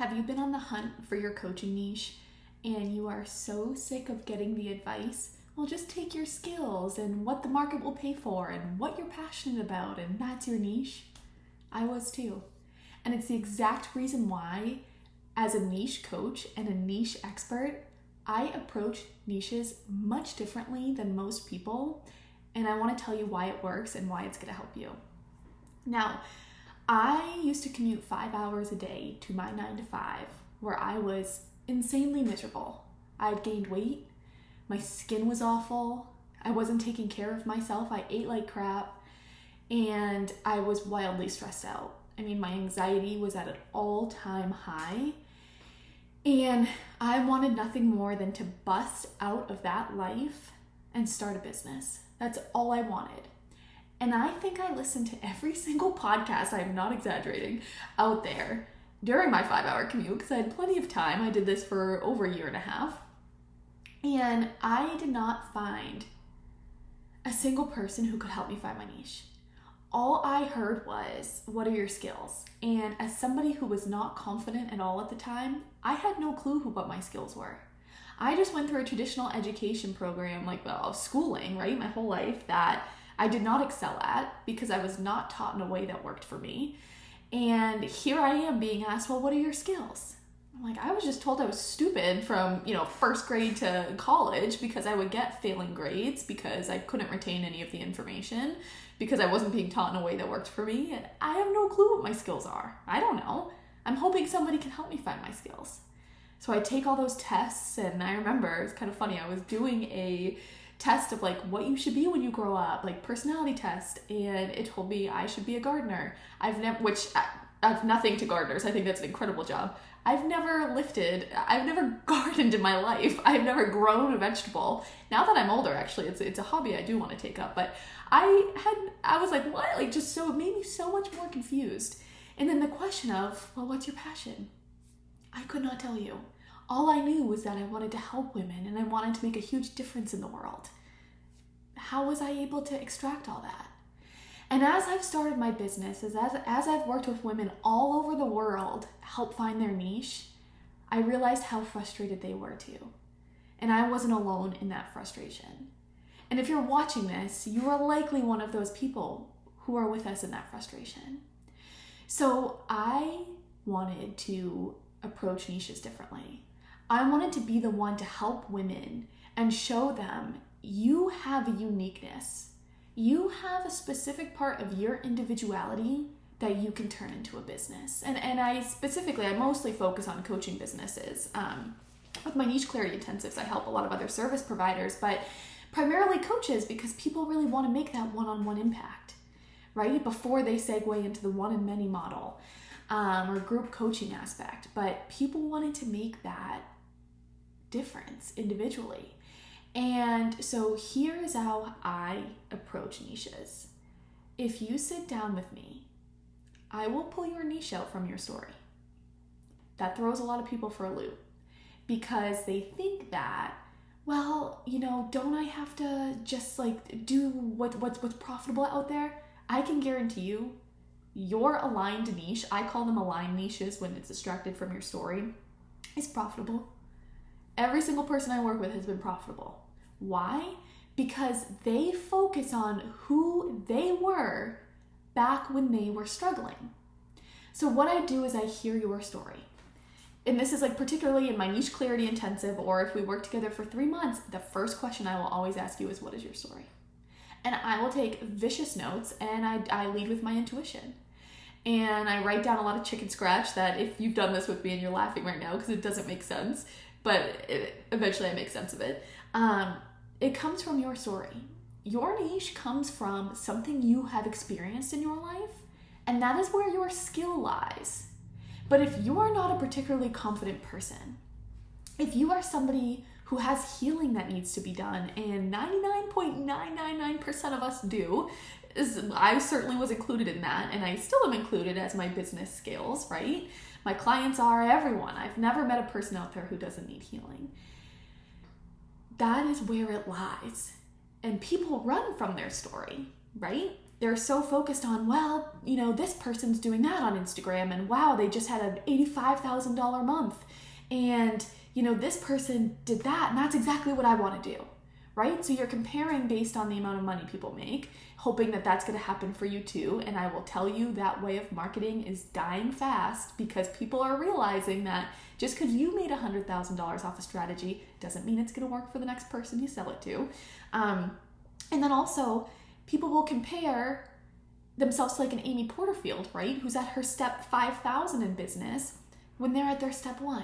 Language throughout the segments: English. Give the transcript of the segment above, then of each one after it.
Have you been on the hunt for your coaching niche and you are so sick of getting the advice, well, just take your skills and what the market will pay for and what you're passionate about and that's your niche? I was too. And it's the exact reason why, as a niche coach and a niche expert, I approach niches much differently than most people. And I want to tell you why it works and why it's going to help you. Now, I used to commute 5 hours a day to my 9 to 5, where I was insanely miserable. I had gained weight. My skin was awful. I wasn't taking care of myself. I ate like crap. And I was wildly stressed out. I mean, my anxiety was at an all-time high. And I wanted nothing more than to bust out of that life and start a business. That's all I wanted. And I think I listened to every single podcast, I'm not exaggerating, out there during my 5-hour commute because I had plenty of time. I did this for over a year and a half. And I did not find a single person who could help me find my niche. All I heard was, what are your skills? And as somebody who was not confident at all at the time, I had no clue what my skills were. I just went through a traditional education program, schooling, right, my whole life that I did not excel at because I was not taught in a way that worked for me. And here I am being asked, well, what are your skills? I'm like, I was just told I was stupid from, first grade to college because I would get failing grades because I couldn't retain any of the information because I wasn't being taught in a way that worked for me. And I have no clue what my skills are. I don't know. I'm hoping somebody can help me find my skills. So I take all those tests, and I remember, it's kind of funny, I was doing a test of what you should be when you grow up, personality test, and it told me I should be a gardener. I have nothing to gardeners. I think that's an incredible job. I've never gardened in my life. I've never grown a vegetable. Now that I'm older, actually, it's a hobby I do want to take up, but I was like, what? So it made me so much more confused. And then the question of, well, what's your passion? I could not tell you. All I knew was that I wanted to help women and I wanted to make a huge difference in the world. How was I able to extract all that? And as I've started my business, as I've worked with women all over the world help find their niche, I realized how frustrated they were too. And I wasn't alone in that frustration. And if you're watching this, you are likely one of those people who are with us in that frustration. So I wanted to approach niches differently. I wanted to be the one to help women and show them you have a uniqueness. You have a specific part of your individuality that you can turn into a business. And I mostly focus on coaching businesses. With my niche clarity intensives, I help a lot of other service providers, but primarily coaches because people really want to make that one-on-one impact, right? Before they segue into the one and many model or group coaching aspect. But people wanted to make that difference individually. And so here is how I approach niches. If you sit down with me, I will pull your niche out from your story. That throws a lot of people for a loop because they think that, well, don't I have to just do what's profitable out there? I can guarantee you, your aligned niche, I call them aligned niches when it's extracted from your story, is profitable. Every single person I work with has been profitable. Why? Because they focus on who they were back when they were struggling. So what I do is I hear your story. And this is particularly in my niche clarity intensive, or if we work together for 3 months, the first question I will always ask you is, what is your story? And I will take vicious notes and I lead with my intuition. And I write down a lot of chicken scratch that if you've done this with me and you're laughing right now because it doesn't make sense, but eventually I make sense of it. It comes from your story. Your niche comes from something you have experienced in your life, and that is where your skill lies. But if you are not a particularly confident person, if you are somebody who has healing that needs to be done, and 99.999% of us do, I certainly was included in that, and I still am included as my business scales, right? My clients are everyone. I've never met a person out there who doesn't need healing. That is where it lies. And people run from their story, right? They're so focused on, well, this person's doing that on Instagram, and wow, they just had an $85,000 month. And, this person did that, and that's exactly what I want to do, right? So you're comparing based on the amount of money people make, hoping that that's going to happen for you too. And I will tell you that way of marketing is dying fast, because people are realizing that just because you made $100,000 off a strategy doesn't mean it's going to work for the next person you sell it to. And then also, people will compare themselves to like an Amy Porterfield, right? Who's at her step 5,000 in business when they're at their step 1.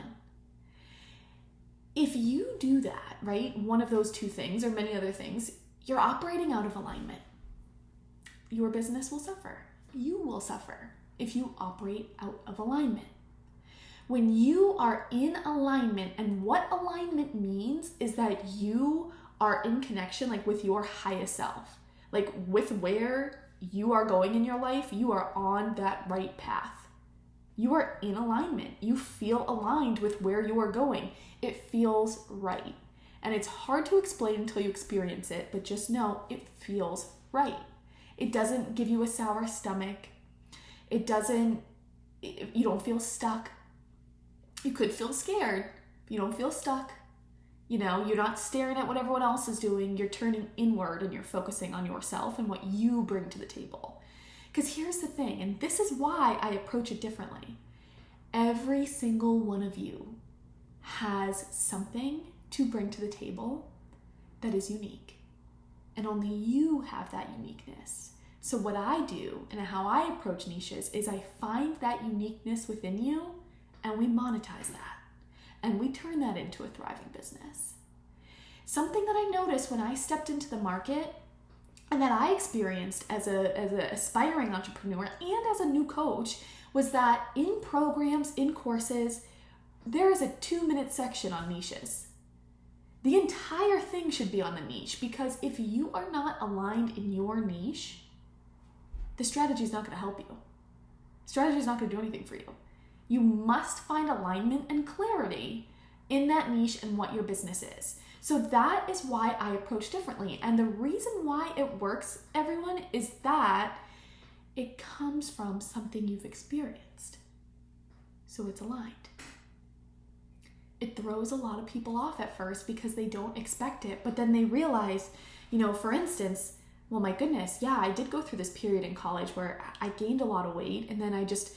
If you do that, right, one of those two things or many other things, you're operating out of alignment. Your business will suffer. You will suffer if you operate out of alignment. When you are in alignment, and what alignment means is that you are in connection, like with your highest self, like with where you are going in your life, you are on that right path. You are in alignment. You feel aligned with where you are going. It feels right. And it's hard to explain until you experience it, but just know it feels right. It doesn't give you a sour stomach. You don't feel stuck. You could feel scared, but you don't feel stuck. You're not staring at what everyone else is doing. You're turning inward and you're focusing on yourself and what you bring to the table. Because here's the thing, and this is why I approach it differently. Every single one of you has something to bring to the table that is unique. And only you have that uniqueness. So what I do and how I approach niches is I find that uniqueness within you and we monetize that. And we turn that into a thriving business. Something that I noticed when I stepped into the market and that I experienced as an aspiring entrepreneur and as a new coach was that in programs, in courses, there is a 2-minute section on niches. The entire thing should be on the niche, because if you are not aligned in your niche, the strategy is not going to help you. Strategy is not going to do anything for you. You must find alignment and clarity in that niche and what your business is. So that is why I approach differently. And the reason why it works, everyone, is that it comes from something you've experienced. So it's aligned. It throws a lot of people off at first because they don't expect it, but then they realize, for instance, well, my goodness, yeah, I did go through this period in college where I gained a lot of weight, and then I just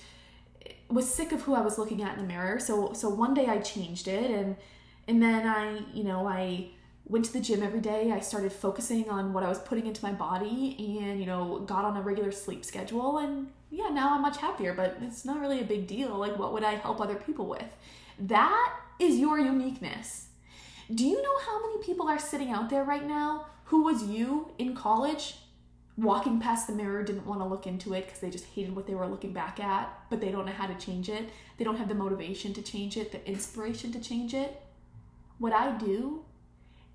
was sick of who I was looking at in the mirror. So one day I changed it, and then I went to the gym every day. I started focusing on what I was putting into my body and, got on a regular sleep schedule. And yeah, now I'm much happier, but it's not really a big deal. Like, what would I help other people with? That is your uniqueness. Do you know how many people are sitting out there right now who was you in college, walking past the mirror, didn't want to look into it because they just hated what they were looking back at, but they don't know how to change it. They don't have the motivation to change it, the inspiration to change it. What I do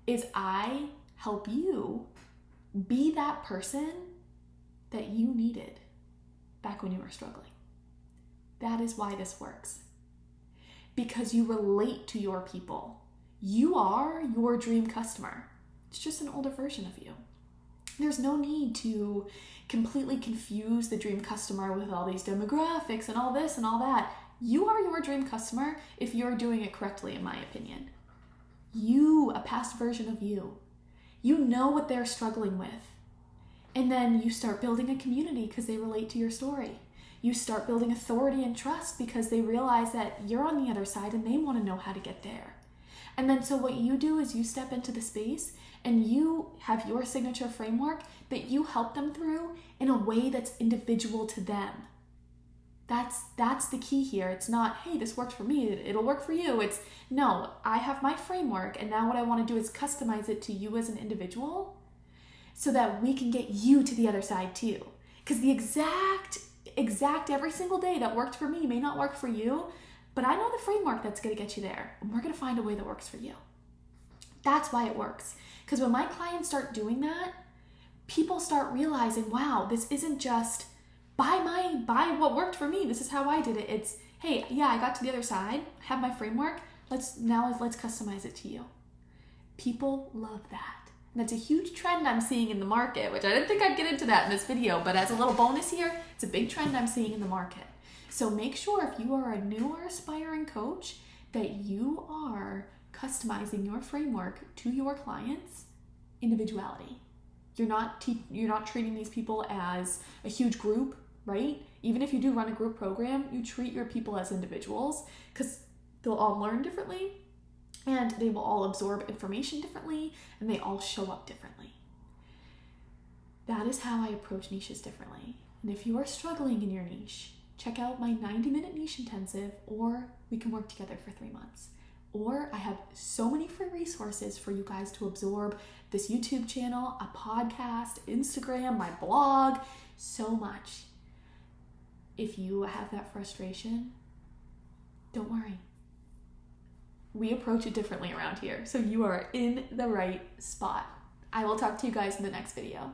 is I help you be that person that you needed back when you were struggling. That is why this works. Because you relate to your people. You are your dream customer. It's just an older version of you. There's no need to completely confuse the dream customer with all these demographics and all this and all that. You are your dream customer if you're doing it correctly, in my opinion. You, a past version of you. You know what they're struggling with. And then you start building a community because they relate to your story. You start building authority and trust because they realize that you're on the other side and they want to know how to get there. And then so what you do is you step into the space and you have your signature framework that you help them through in a way that's individual to them. That's the key here. It's not, hey, this worked for me, it'll work for you. It's, no, I have my framework, and now what I want to do is customize it to you as an individual so that we can get you to the other side too. Because the exact every single day that worked for me may not work for you, but I know the framework that's going to get you there, and we're going to find a way that works for you. That's why it works. Because when my clients start doing that, people start realizing, wow, this isn't just buy what worked for me. This is how I did it. It's, hey, yeah, I got to the other side, have my framework. Let's customize it to you. People love that. And that's a huge trend I'm seeing in the market, which I didn't think I'd get into that in this video, but as a little bonus here, it's a big trend I'm seeing in the market. So make sure if you are a new or aspiring coach that you are customizing your framework to your clients' individuality. You're not treating these people as a huge group, right? Even if you do run a group program, you treat your people as individuals because they'll all learn differently and they will all absorb information differently and they all show up differently. That is how I approach niches differently. And if you are struggling in your niche, check out my 90-minute niche intensive, or we can work together for 3 months. Or I have so many free resources for you guys to absorb this YouTube channel, a podcast, Instagram, my blog, so much. If you have that frustration, don't worry. We approach it differently around here, so you are in the right spot. I will talk to you guys in the next video.